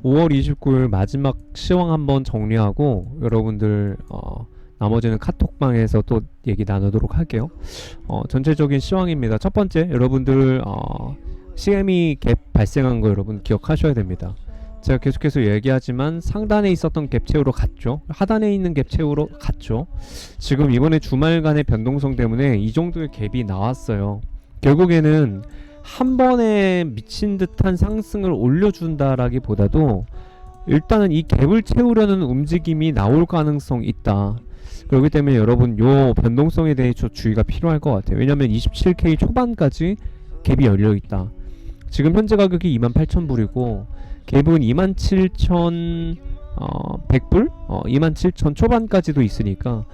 5월 29일 마지막 시황 한번 정리하고 여러분들 나머지는 카톡방에서 또 얘기 나누도록 할게요. 전체적인 시황입니다. 첫 번째, 여러분들 CME 갭 발생한 거 여러분 기억하셔야 됩니다. 제가 계속해서 얘기하지만 상단에 있었던 갭 채우러 갔죠. 하단에 있는 갭 채우러 갔죠. 지금 이번에 주말간의 변동성 때문에 이 정도의 갭이 나왔어요. 결국에는 한 번에 미친 듯한 상승을 올려준다라기보다도 일단은 이 갭을 채우려는 움직임이 나올 가능성이 있다. 그렇기 때문에 여러분 요 변동성에 대해 주의가 필요할 것 같아요. 왜냐면 27K 초반까지 갭이 열려있다. 지금 현재 가격이 28,000불이고 갭은 27,100불? 27,000 초반까지도 있으니까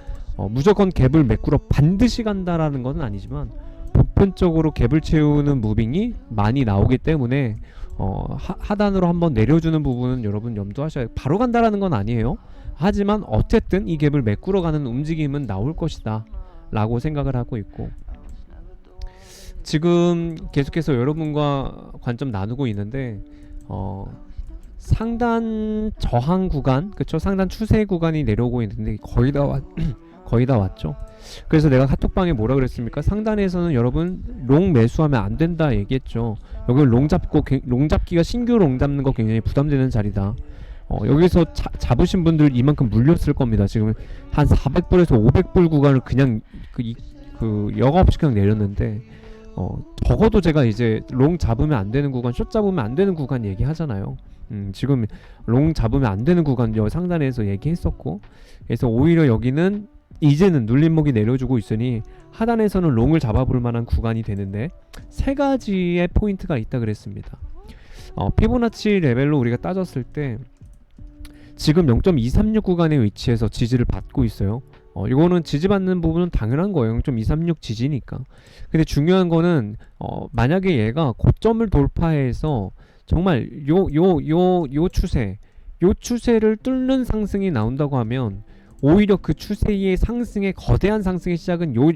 무조건 갭을 메꾸러 반드시 간다라는 건 아니지만 보편적으로 갭을 채우는 무빙이 많이 나오기 때문에 하단으로 한번 내려주는 부분은 여러분 염두하셔야 돼요. 바로 간다라는 건 아니에요. 하지만 어쨌든 이 갭을 메꾸러 가는 움직임은 나올 것이다 라고 생각을 하고 있고, 지금 계속해서 여러분과 관점 나누고 있는데 상단 저항 구간, 그쵸? 상단 추세 구간이 내려오고 있는데 거의 다 왔죠. 그래서 내가 카톡방에 뭐라 그랬습니까? 상단에서는 여러분 롱 매수하면 안 된다 얘기했죠. 여기 롱 잡기가 신규 롱 잡는 거 굉장히 부담되는 자리다. 여기서 잡으신 분들 이만큼 물렸을 겁니다. 지금 한 400불에서 500불 구간을 그냥 여과 없이 그냥 내렸는데 적어도 제가 이제 롱 잡으면 안 되는 구간, 숏 잡으면 안 되는 구간 얘기하잖아요. 지금 롱 잡으면 안 되는 구간 여 상단에서 얘기했었고, 그래서 오히려 여기는 이제는 눌림목이 내려주고 있으니 하단에서는 롱을 잡아볼 만한 구간이 되는데 세 가지의 포인트가 있다 그랬습니다. 피보나치 레벨로 우리가 따졌을 때 지금 0.236 구간의 위치에서 지지를 받고 있어요. 이거는 지지받는 부분은 당연한 거예요. 0.236 지지니까. 근데 중요한 거는 만약에 얘가 고점을 돌파해서 정말 요 추세를 뚫는 상승이 나온다고 하면 오히려 그 추세의 상승의 거대한 상승의 시작은 요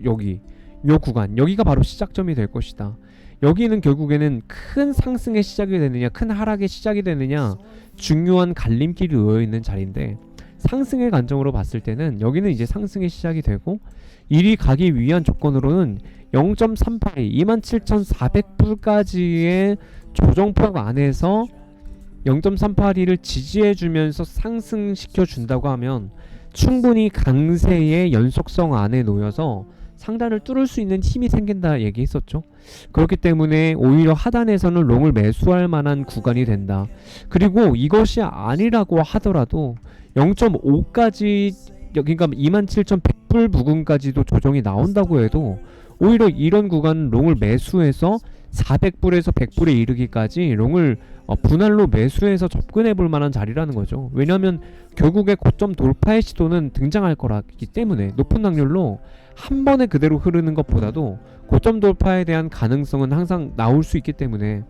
구간, 여기가 바로 시작점이 될 것이다. 여기는 결국에는 큰 상승의 시작이 되느냐 큰 하락의 시작이 되느냐 중요한 갈림길이 놓여있는 자리인데, 상승의 관점으로 봤을 때는 여기는 이제 상승의 시작이 되고 이리 가기 위한 조건으로는 0.38, 27,400불까지의 조정폭 안에서 0.382를 지지해주면서 상승시켜 준다고 하면 충분히 강세의 연속성 안에 놓여서 상단을 뚫을 수 있는 힘이 생긴다 얘기했었죠. 그렇기 때문에 오히려 하단에서는 롱을 매수할 만한 구간이 된다. 그리고 이것이 아니라고 하더라도 0.5까지, 그러니까 27,100불 부근까지도 조정이 나온다고 해도 오히려 이런 구간 롱을 매수해서 400불에서 100불에 이르기까지 롱을 분할로 매수해서 접근해 볼 만한 자리라는 거죠. 왜냐하면 결국에 고점 돌파의 시도는 등장할 거라기 때문에 높은 확률로 한 번에 그대로 흐르는 것보다도 고점 돌파에 대한 가능성은 항상 나올 수 있기 때문에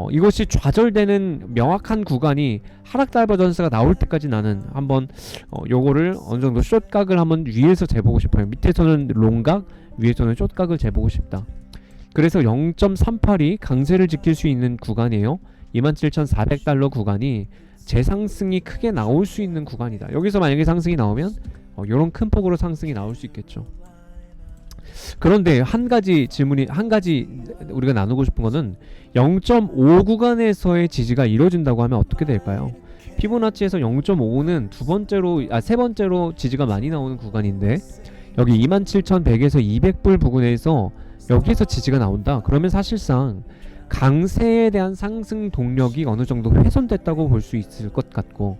이것이 좌절되는 명확한 구간이 하락 다이버전스가 나올 때까지 나는 한번 요거를 어느정도 숏각을 한번 위에서 재보고 싶어요. 밑에서는 롱각, 위에서는 숏각을 재보고 싶다. 그래서 0.382 강세를 지킬 수 있는 구간이에요. 27,400달러 구간이 재상승이 크게 나올 수 있는 구간이다. 여기서 만약에 상승이 나오면 요런 큰 폭으로 상승이 나올 수 있겠죠. 그런데 한 가지 우리가 나누고 싶은 거는 0.5 구간에서의 지지가 이루어진다고 하면 어떻게 될까요? 피보나치에서 0.5는 세 번째로 지지가 많이 나오는 구간인데 여기 27,100에서 200불 부근에서 여기에서 지지가 나온다. 그러면 사실상 강세에 대한 상승 동력이 어느 정도 훼손됐다고 볼 수 있을 것 같고,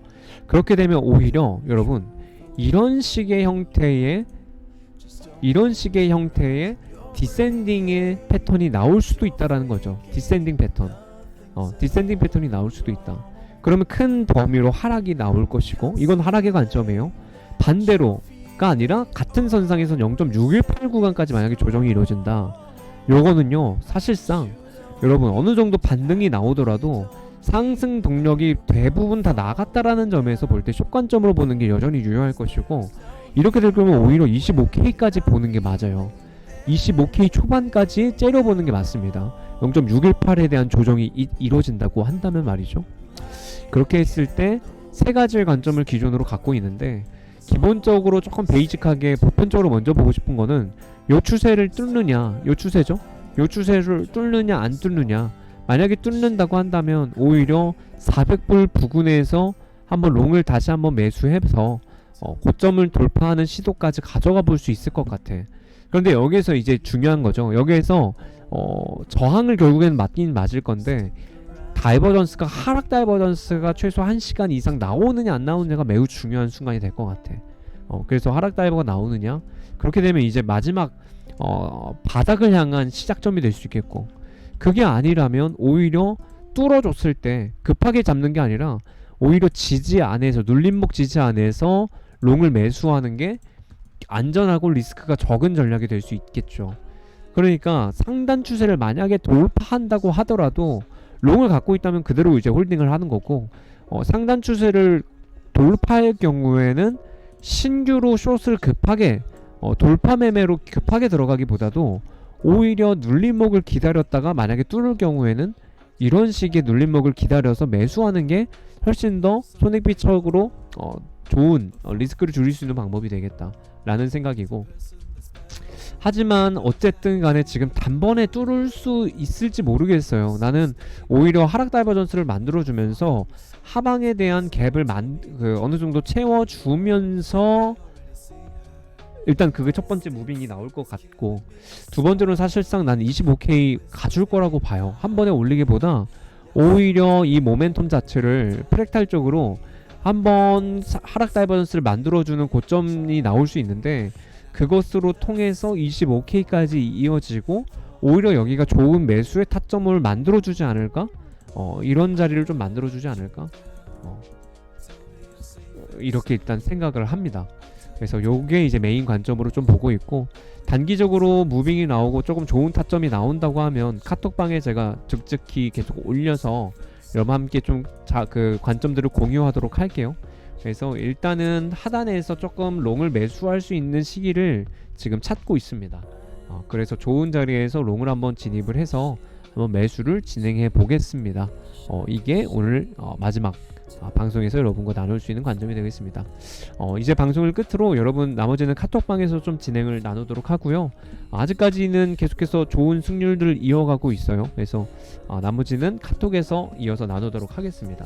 그렇게 되면 오히려 여러분 이런 식의 형태의 디센딩의 패턴이 나올 수도 있다라는 거죠. 디센딩 패턴이 나올 수도 있다. 그러면 큰 범위로 하락이 나올 것이고, 이건 하락의 관점이에요. 반대로가 아니라 같은 선상에서 0.618 구간까지 만약에 조정이 이루어진다. 요거는요 사실상 여러분 어느 정도 반등이 나오더라도 상승 동력이 대부분 다 나갔다라는 점에서 볼 때 숏 관점으로 보는 게 여전히 유효할 것이고, 이렇게 될 거면 오히려 25K까지 보는 게 맞아요. 25K 초반까지 째려보는 게 맞습니다. 0.618에 대한 조정이 이루어진다고 한다면 말이죠. 그렇게 했을 때 세 가지의 관점을 기준으로 갖고 있는데, 기본적으로 조금 베이직하게 보편적으로 먼저 보고 싶은 거는 요 추세를 뚫느냐, 요 추세죠. 요 추세를 뚫느냐 안 뚫느냐. 만약에 뚫는다고 한다면 오히려 400불 부근에서 한번 롱을 다시 한번 매수해서 고점을 돌파하는 시도까지 가져가 볼 수 있을 것 같아. 그런데 여기서 이제 중요한 거죠. 여기에서 저항을 결국에는 맞긴 맞을 건데, 다이버전스가 하락 다이버전스가 최소 1시간 이상 나오느냐 안 나오느냐가 매우 중요한 순간이 될 것 같아. 그래서 하락 다이버가 나오느냐, 그렇게 되면 이제 마지막 바닥을 향한 시작점이 될 수 있겠고, 그게 아니라면 오히려 뚫어줬을 때 급하게 잡는 게 아니라 오히려 지지 안에서, 눌림목 지지 안에서 롱을 매수하는 게 안전하고 리스크가 적은 전략이 될 수 있겠죠. 그러니까 상단 추세를 만약에 돌파한다고 하더라도 롱을 갖고 있다면 그대로 이제 홀딩을 하는 거고, 상단 추세를 돌파할 경우에는 신규로 숏을 급하게 돌파 매매로 급하게 들어가기보다도 오히려 눌림목을 기다렸다가 만약에 뚫을 경우에는 이런 식의 눌림목을 기다려서 매수하는 게 훨씬 더 손익비적으로 좋은 리스크를 줄일 수 있는 방법이 되겠다 라는 생각이고, 하지만 어쨌든 간에 지금 단번에 뚫을 수 있을지 모르겠어요. 나는 오히려 하락 다이버전스를 만들어주면서 하방에 대한 갭을 어느 정도 채워주면서 일단 그게 첫 번째 무빙이 나올 것 같고, 두 번째로는 사실상 난 25K 가줄 거라고 봐요. 한 번에 올리기보다 오히려 이 모멘텀 자체를 프랙탈적으로 한번 하락 다이버전스를 만들어주는 고점이 나올 수 있는데, 그것으로 통해서 25K까지 이어지고 오히려 여기가 좋은 매수의 타점을 만들어주지 않을까? 이런 자리를 좀 만들어주지 않을까? 이렇게 일단 생각을 합니다. 그래서 요게 이제 메인 관점으로 좀 보고 있고, 단기적으로 무빙이 나오고 조금 좋은 타점이 나온다고 하면 카톡방에 제가 즉즉히 계속 올려서 여러분 함께 좀 그 관점들을 공유하도록 할게요. 그래서 일단은 하단에서 조금 롱을 매수할 수 있는 시기를 지금 찾고 있습니다. 그래서 좋은 자리에서 롱을 한번 진입을 해서 한번 매수를 진행해 보겠습니다. 이게 오늘 마지막 방송에서 여러분과 나눌 수 있는 관점이 되겠습니다. 이제 방송을 끝으로 여러분 나머지는 카톡방에서 좀 진행을 나누도록 하고요. 아직까지는 계속해서 좋은 승률들을 이어가고 있어요. 그래서 나머지는 카톡에서 이어서 나누도록 하겠습니다.